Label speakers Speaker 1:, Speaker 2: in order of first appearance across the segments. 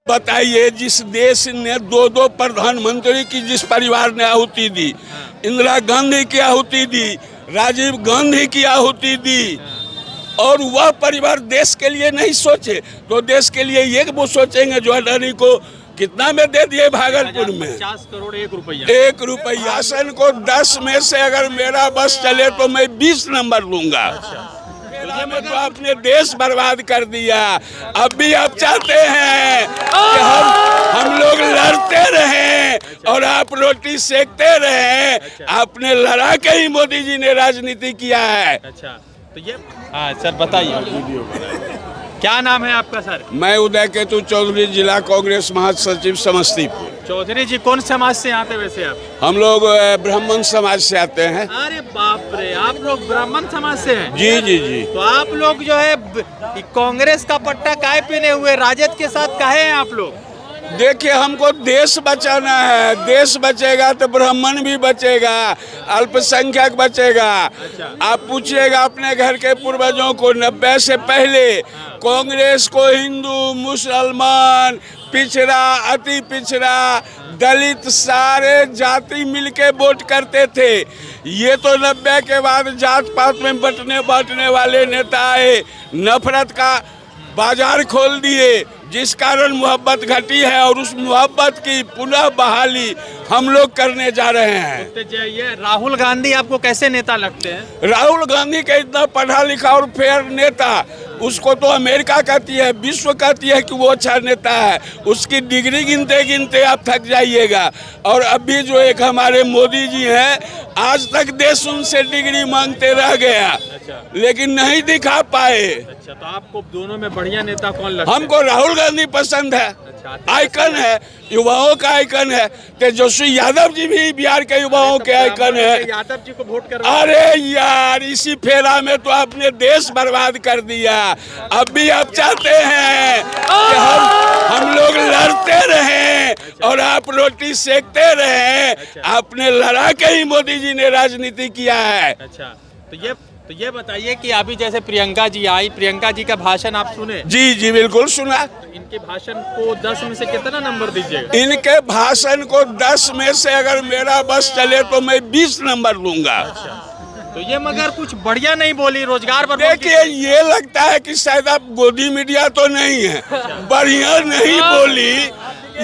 Speaker 1: बताइए, जिस देश ने दो प्रधानमंत्री की जिस परिवार ने आहुति दी, इंदिरा गांधी की आहुति दी, राजीव गांधी की आहुति दी, और वह परिवार देश के लिए नहीं सोचे तो देश के लिए ये वो सोचेंगे जो अडानी को कितना में दे दिए भागलपुर में
Speaker 2: 50 करोड़ 1 रुपया।
Speaker 1: 1 रुपया सन को 10 में से अगर मेरा बस चले तो मैं 20 नंबर लूंगा। तो आपने देश बर्बाद कर दिया। अब भी आप चाहते हैं कि हम लोग लड़ते रहें और आप रोटी सेकते रहें। आपने लड़ा के ही मोदी जी ने राजनीति किया है।
Speaker 2: अच्छा, तो ये हाँ सर बताइए, क्या नाम है आपका सर?
Speaker 1: मैं उदय केतु चौधरी, जिला कांग्रेस महासचिव समस्तीपुर।
Speaker 2: चौधरी जी कौन समाज से आते वैसे आप?
Speaker 1: हम लोग ब्राह्मण समाज से आते हैं।
Speaker 2: अरे बाप रे, आप लोग ब्राह्मण समाज से हैं?
Speaker 1: जी जी जी।
Speaker 2: तो आप लोग जो है कांग्रेस का पट्टा काहे पहने हुए, राजद के साथ काहे हैं आप लोग?
Speaker 1: देखिए, हमको देश बचाना है। देश बचेगा तो ब्राह्मण भी बचेगा, अल्पसंख्यक बचेगा। आप पूछिएगा अपने घर के पूर्वजों को, 90 से पहले कांग्रेस को हिंदू, मुसलमान, पिछड़ा, अति पिछड़ा, दलित सारे जाति मिलके वोट करते थे। ये तो 90 के बाद जात पात में बांटने वाले नेता आए, नफरत का बाजार खोल दिए, जिस कारण मोहब्बत घटी है, और उस मोहब्बत की पुनः बहाली हम लोग करने जा रहे हैं।
Speaker 2: ये राहुल गांधी आपको कैसे नेता लगते हैं?
Speaker 1: राहुल गांधी का इतना पढ़ा लिखा और फेयर नेता, उसको तो अमेरिका कहती है, विश्व कहती है कि वो अच्छा नेता है। उसकी डिग्री गिनते गिनते आप थक जाइएगा। और अभी जो एक हमारे मोदी जी हैं, आज तक देश उनसे डिग्री मांगते रह गया।
Speaker 2: अच्छा।
Speaker 1: लेकिन नहीं दिखा पाए।
Speaker 2: अच्छा, तो आपको दोनों में बढ़िया नेता कौन लगता है?
Speaker 1: हमको राहुल गांधी पसंद है।
Speaker 2: अच्छा,
Speaker 1: आइकन है, युवाओं का आइकन है। तेजस्वी यादव जी भी बिहार के युवाओं के आइकन है।
Speaker 2: यादव जी को वोट कर।
Speaker 1: अरे यार, इसी फेरा में तो आपने देश बर्बाद कर दिया। अब भी आप चाहते हैं कि हम लोग लड़ते रहें और आप रोटी सेकते रहें। आपने लड़ा के ही मोदी जी ने राजनीति किया है।
Speaker 2: अच्छा, तो ये बताइए कि अभी जैसे प्रियंका जी आई, प्रियंका जी का भाषण आप सुने?
Speaker 1: जी जी बिल्कुल सुना।
Speaker 2: तो इनके भाषण को 10 में से कितना नंबर दीजिएगा?
Speaker 1: इनके भाषण को 10 में से अगर मेरा बस चले तो मैं 20 नंबर लूंगा।
Speaker 2: तो ये मगर कुछ बढ़िया नहीं बोली, रोजगार पर।
Speaker 1: देखिए, ये लगता है कि शायद आप गोदी मीडिया तो नहीं है, बढ़िया नहीं बोली।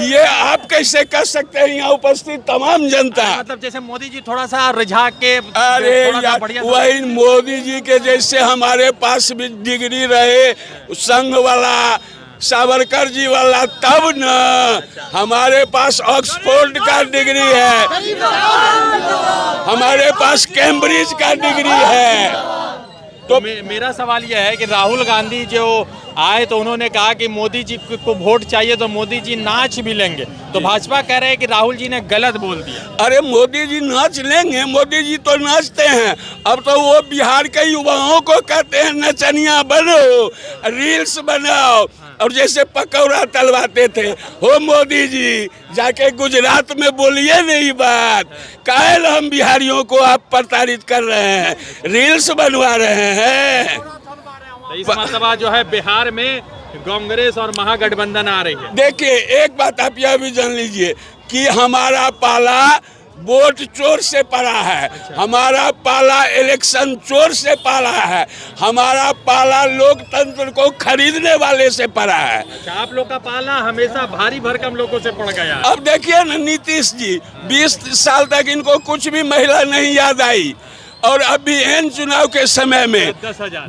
Speaker 1: ये आप कैसे कर सकते हैं यहाँ उपस्थित तमाम जनता?
Speaker 2: मतलब जैसे मोदी जी थोड़ा सा रिझा के।
Speaker 1: अरे यार, वही मोदी जी के जैसे हमारे पास भी डिग्री रहे, संघ वाला, सावरकर जी वाला, तब न हमारे पास ऑक्सफोर्ड का डिग्री है, हमारे पास कैम्ब्रिज का डिग्री है।
Speaker 2: तो मेरा सवाल यह है कि राहुल गांधी जो आए तो उन्होंने कहा कि मोदी जी को वोट चाहिए तो मोदी जी नाच भी लेंगे, तो भाजपा कह रहे हैं कि राहुल जी ने गलत बोल दिया। अरे
Speaker 1: मोदी जी नाच लेंगे, मोदी जी तो नाचते हैं। अब तो वो बिहार के युवाओं को कहते हैं नचनिया बनो, रील्स बनाओ, और जैसे पकौड़ा तलवाते थे। हो मोदी जी, जाके गुजरात में बोलिए नहीं बात, काहे हम बिहारियों को आप प्रताड़ित कर रहे हैं, रील्स बनवा रहे हैं।
Speaker 2: तो इस मसला जो है बिहार में कांग्रेस और महागठबंधन आ रही है।
Speaker 1: देखिए, एक बात आप यह भी जान लीजिए कि हमारा पाला वोट चोर से पड़ा है। हमारा पाला इलेक्शन चोर से पड़ा है। हमारा पाला लोकतंत्र को खरीदने वाले से पड़ा है।
Speaker 2: अच्छा, आप लोग का पाला हमेशा भारी भरकम लोगों से पड़ गया।
Speaker 1: अब देखिए ना, नीतीश जी 20 साल तक इनको कुछ भी महिला नहीं याद आई, और अभी एन चुनाव के समय में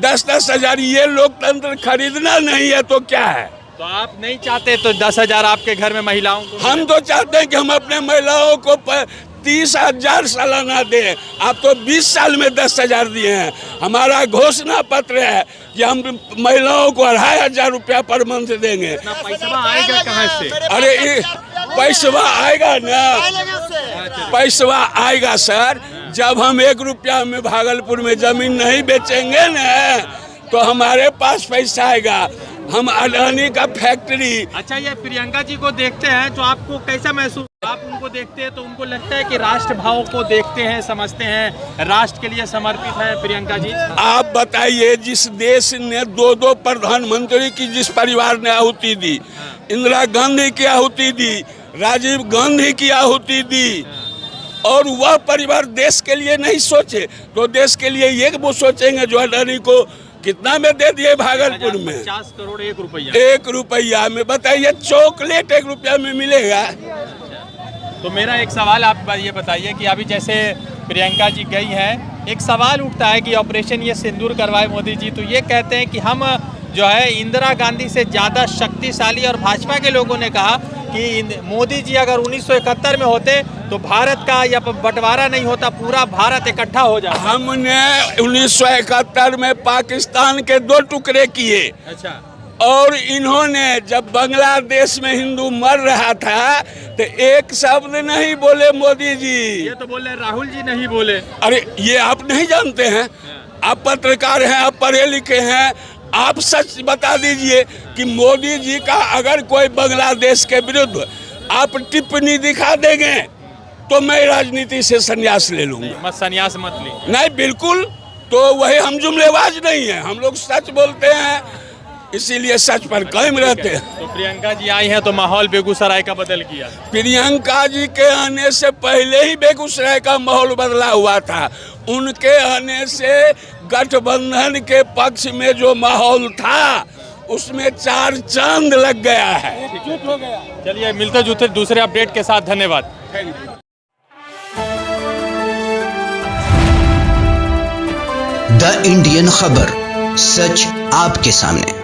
Speaker 1: 10-10 हजार। ये लोकतंत्र खरीदना नहीं है तो क्या है?
Speaker 2: तो आप नहीं चाहते तो 10,000 आपके घर में महिलाओं को?
Speaker 1: हम तो चाहते हैं कि हम अपने महिलाओं को 30,000 सालाना दें। आप तो 20 साल में 10,000 दिए हैं। हमारा घोषणा पत्र है कि हम महिलाओं को 2,500 रुपया पर मंथ देंगे।
Speaker 2: पैसा आएगा कहाँ से?
Speaker 1: अरे पैसा आएगा ना, पैसा आएगा सर, जब हम 1 रुपया में भागलपुर में जमीन नहीं बेचेंगे ना, तो हमारे पास पैसा आएगा। हम अडानी का फैक्ट्री।
Speaker 2: अच्छा, ये प्रियंका जी को देखते हैं तो आपको कैसा महसूस? आप उनको देखते हैं तो उनको लगता है कि राष्ट्र भाव को देखते हैं, समझते हैं, राष्ट्र के लिए समर्पित है प्रियंका जी?
Speaker 1: आप बताइए, जिस देश ने दो प्रधानमंत्री की जिस परिवार ने आहुति दी, इंदिरा गांधी की आहुति दी, राजीव गांधी की आहुति दी, और वह परिवार देश के लिए नहीं सोचे तो देश के लिए ये वो सोचेंगे जो अडानी को कितना में दे दिए भागलपुर में?
Speaker 2: 50 करोड़ 1 रुपया।
Speaker 1: 1 रुपया में बताइए, चॉकलेट 1 रुपया में मिलेगा?
Speaker 2: तो मेरा एक सवाल आप ये बताइए कि अभी जैसे प्रियंका जी गई हैं, एक सवाल उठता है कि ऑपरेशन ये सिंदूर करवाए मोदी जी, तो ये कहते हैं कि हम जो है इंदिरा गांधी से ज़्यादा शक्तिशाली, और भाजपा के लोगों ने कहा कि मोदी जी अगर 1971 में होते तो भारत का या बंटवारा नहीं होता, पूरा भारत इकट्ठा हो जाता।
Speaker 1: हमने 1971 में पाकिस्तान के 2 टुकड़े किए।
Speaker 2: अच्छा।
Speaker 1: और इन्होंने जब बांग्लादेश में हिंदू मर रहा था तो एक शब्द नहीं बोले मोदी जी।
Speaker 2: ये तो बोले राहुल जी नहीं बोले।
Speaker 1: अरे ये आप नहीं जानते हैं? आप पत्रकार हैं, आप पढ़े लिखे हैं, आप सच बता दीजिए कि मोदी जी का अगर कोई बांग्लादेश के विरुद्ध आप टिप्पणी दिखा देंगे तो मैं राजनीति से संन्यास ले लूंगा।
Speaker 2: मत संन्यास मत ली।
Speaker 1: नहीं, बिल्कुल। तो वही हम जुमलेबाज नहीं है, हम लोग सच बोलते हैं, इसीलिए सच पर कायम रहते हैं।
Speaker 2: तो प्रियंका जी आई हैं तो माहौल बेगूसराय का बदल गया।
Speaker 1: प्रियंका जी के आने से पहले ही बेगूसराय का माहौल बदला हुआ था। उनके आने से गठबंधन के पक्ष में जो माहौल था उसमें 4 चांद लग गया है। एकजुट हो गया।
Speaker 2: चलिए मिलते जुलते दूसरे अपडेट के साथ, धन्यवाद।
Speaker 3: द इंडियन खबर, सच आपके सामने।